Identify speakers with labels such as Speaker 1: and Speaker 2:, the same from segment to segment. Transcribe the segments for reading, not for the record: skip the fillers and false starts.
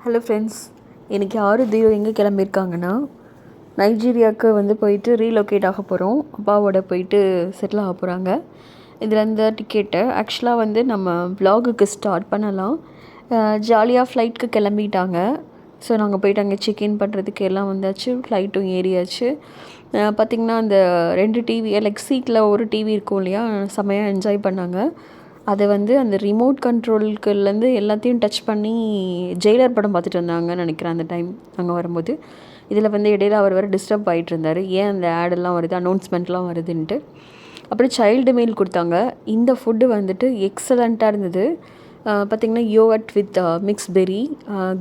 Speaker 1: Hello friends, இன்றைக்கி தியோ எங்கே கிளம்பியிருக்காங்கன்னா நைஜீரியாவுக்கு போயிட்டு ரீலொக்கேட் ஆக போகிறோம். அப்பாவோட போயிட்டு செட்டில் ஆக போகிறாங்க. இதில் இந்த டிக்கெட்டை ஆக்சுவலாக நம்ம விலாகுக்கு ஸ்டார்ட் பண்ணலாம். ஜாலியாக ஃப்ளைட்டுக்கு கிளம்பிட்டாங்க. ஸோ நாங்கள் போயிட்டு அங்கே செக்இன் பண்ணுறதுக்கு எல்லாம் வந்தாச்சு. ஃப்ளைட்டும் ஏறியாச்சு. பார்த்திங்கன்னா அந்த 2 டிவி சீட்டில் ஒரு டிவி இருக்கும் இல்லையா, செம்மையாக என்ஜாய் பண்ணாங்க. அதை அந்த ரிமோட் கண்ட்ரோலுக்குலேருந்து எல்லாத்தையும் டச் பண்ணி ஜெயிலர் படம் பார்த்துட்டு வந்தாங்கன்னு நினைக்கிறேன் அந்த டைம் அங்கே வரும்போது. இதில் இடையில அவர் வேறு டிஸ்டர்ப் ஆகிட்டு இருந்தார், ஏன் அந்த ஆடெல்லாம் வருது, அனௌன்ஸ்மெண்ட்லாம் வருதுன்ட்டு. அப்புறம் சைல்டு மீல் கொடுத்தாங்க. இந்த ஃபுட்டு எக்ஸலண்ட்டாக இருந்தது. பார்த்திங்கன்னா யோகட் வித் மிக்ஸ் பெரி,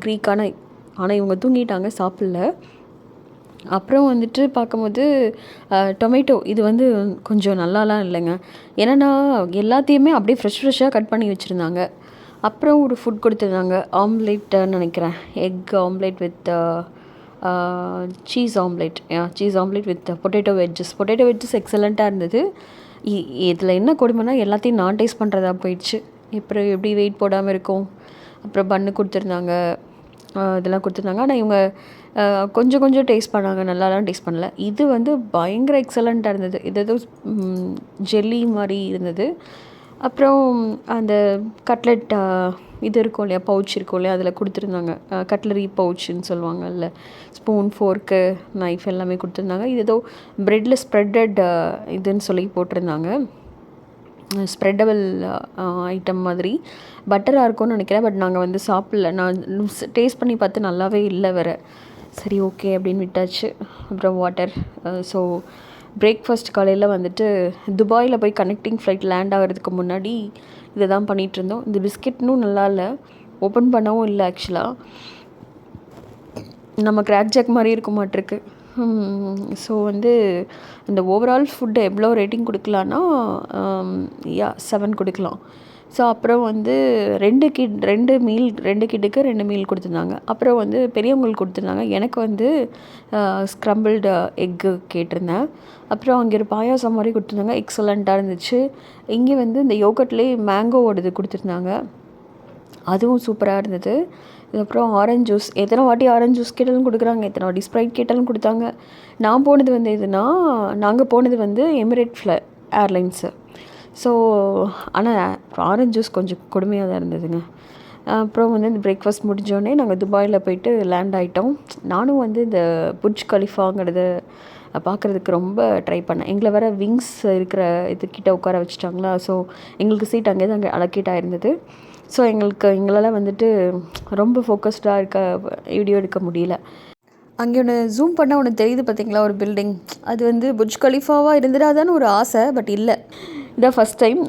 Speaker 1: க்ரீக்கான. ஆனால் இவங்க தூங்கிட்டாங்க, சாப்பிடல. அப்புறம் பார்க்கும்போது டொமேட்டோ இது கொஞ்சம் நல்லாலாம் இல்லைங்க. ஏன்னா எல்லாத்தையுமே அப்படியே ஃப்ரெஷ்ஷாக கட் பண்ணி வச்சுருந்தாங்க. அப்புறம் ஒரு ஃபுட் கொடுத்துருந்தாங்க, ஆம்லேட்டுன்னு நினைக்கிறேன், egg omelette with cheese omelette. Cheese omelette with potato veggies எக்ஸலண்ட்டாக இருந்தது. இதில் என்ன கொடுமைனா எல்லாத்தையும் நான் டேஸ்ட் பண்ணுறதா போயிடுச்சு. அப்புறம் எப்படி வெயிட் போடாமல் இருக்கும். அப்புறம் பன்னு கொடுத்துருந்தாங்க, இதெல்லாம் கொடுத்துருந்தாங்க. ஆனால் இவங்க கொஞ்சம் டேஸ்ட் பண்ணாங்க, நல்லாலாம் டேஸ்ட் பண்ணல. இது பயங்கர எக்ஸலண்ட்டாக இருந்தது. இது ஏதோ ஜெல்லி மாதிரி இருந்தது. அப்புறம் அந்த கட்லெட் இது இருக்கும் இல்லையா, பவுச் இருக்கும் இல்லையா, அதில் கொடுத்துருந்தாங்க. கட்லரி பவுச்சுன்னு சொல்லுவாங்கல்ல, ஸ்பூன், ஃபோர்க்கு, நைஃப் எல்லாமே கொடுத்துருந்தாங்க. இது ஏதோ ப்ரெட்டில் ஸ்ப்ரெட்டட் இதுன்னு சொல்லி போட்டிருந்தாங்க. ஸ்ப்ரெட்டபிள் ஐட்டம் மாதிரி பட்டராக இருக்கும்னு நினைக்கிறேன். பட் நாங்கள் சாப்பிடல. நான் டேஸ்ட் பண்ணி பார்த்து நல்லாவே இல்லை வேறு. சரி, ஓகே அப்படின்னு விட்டாச்சு. அப்புறம் வாட்டர். ஸோ பிரேக்ஃபாஸ்ட் காலையில் துபாயில் போய் கனெக்டிங் ஃப்ளைட் லேண்ட் ஆகிறதுக்கு முன்னாடி இதை தான் பண்ணிகிட்ருந்தோம். இந்த பிஸ்கெட்னும் நல்லா இல்லை, ஓப்பன் பண்ணவும் இல்லை. ஆக்சுவலாக நம்ம கிராக் ஜாக் மாதிரி இருக்க மாட்டிருக்கு. ஸோ இந்த ஓவரால் ஃபுட்டு எவ்வளோ ரேட்டிங் கொடுக்கலான்னா 7 கொடுக்கலாம். ஸோ அப்புறம் 2 கிட்டுக்கு 2 மீல் கொடுத்துருந்தாங்க. அப்புறம் பெரியவங்களுக்கு கொடுத்துருந்தாங்க. எனக்கு ஸ்க்ரம்பிள்டு எக்கு கேட்டிருந்தேன். அப்புறம் அங்கே ஒரு பாயாசம் மாதிரி கொடுத்துருந்தாங்க, எக்ஸலண்ட்டாக இருந்துச்சு. இங்கே இந்த யோகட்லேயே மேங்கோவோடது கொடுத்துருந்தாங்க, அதுவும் சூப்பராக இருந்தது. அதுக்கப்புறம் ஆரஞ்ச் ஜூஸ், எத்தனை வாட்டி ஆரஞ்ச் ஜூஸ் கேட்டாலும் கொடுக்குறாங்க, எத்தனை வாட்டி ஸ்ப்ரைட் கேட்டாலும் கொடுத்தாங்க. நான் போனது நாங்கள் போனது எமிரேட் ஏர்லைன்ஸு. ஸோ ஆனால் ஆரஞ்ச் ஜூஸ் கொஞ்சம் கொடுமையாக தான் இருந்ததுங்க. அப்புறம் இந்த பிரேக்ஃபாஸ்ட் முடிஞ்சோடனே நாங்கள் துபாயில் போயிட்டு லேண்ட் ஆகிட்டோம். நானும் இந்த புர்ஜ் கலிஃபாங்கிறத பார்க்குறதுக்கு ரொம்ப ட்ரை பண்ணேன். எங்களை வேறு விங்ஸ் இருக்கிற இதுக்கிட்ட உட்கார வச்சுட்டாங்களா. ஸோ எங்களுக்கு சீட் அங்கே தான் அலோகேட் ஆகிருந்தது. ஸோ எங்களால் ரொம்ப ஃபோக்கஸ்டாக வீடியோ எடுக்க முடியல. அங்கே ஒன்று ஜூம் பண்ணால் ஒன்று தெரியுது பார்த்தீங்களா, ஒரு பில்டிங். அது புர்ஜ் கலிஃபாவாக இருந்துடாதான்னு ஒரு ஆசை, பட் இல்லை. இதான் ஃபஸ்ட் டைம்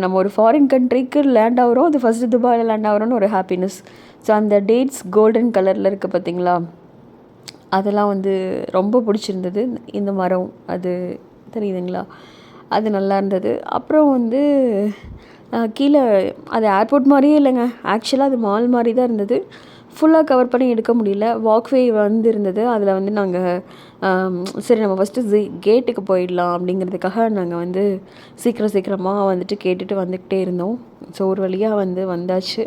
Speaker 1: நம்ம ஒரு ஃபாரின் கண்ட்ரிக்கு லேண்ட் ஆகிறோம். அது ஃபஸ்ட்டு துபாயில் லேண்ட் ஆகிறோன்னு ஒரு ஹாப்பினஸ். ஸோ அந்த டேட்ஸ் கோல்டன் கலரில் இருக்குது பார்த்தீங்களா, அதெல்லாம் ரொம்ப பிடிச்சிருந்தது. இந்த மரம் அது தெரியுதுங்களா, அது நல்லா இருந்தது. அப்புறம் கீழே அது ஏர்போர்ட் மாதிரியே இல்லைங்க, ஆக்சுவலாக அது மால் மாதிரி தான் இருந்தது. ஃபுல்லாக கவர் பண்ணி எடுக்க முடியல. வாக்வே இருந்தது. அதில் நாங்கள் சரி நம்ம ஃபஸ்ட்டு கேட்டுக்கு போயிடலாம் அப்படிங்கிறதுக்காக நாங்கள் சீக்கிரமாக கேட்டுட்டு வந்துக்கிட்டே இருந்தோம். ஸோ ஒரு வழியாக வந்தாச்சு.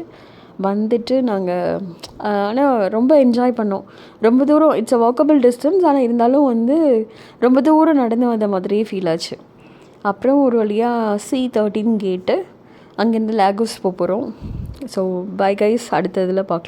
Speaker 1: நாங்கள் ஆனால் ரொம்ப என்ஜாய் பண்ணோம். ரொம்ப தூரம், இட்ஸ் அ வாக்கபிள் டிஸ்டன்ஸ். ஆனால் இருந்தாலும் ரொம்ப தூரம் நடந்து வந்த மாதிரியே ஃபீல் ஆச்சு. அப்புறம் ஒரு வழியாக C13 கேட்டு அங்கேருந்து லேகோஸ் போகிறோம். ஸோ பை கைஸ், அடுத்த இதில் பார்க்கலாம்.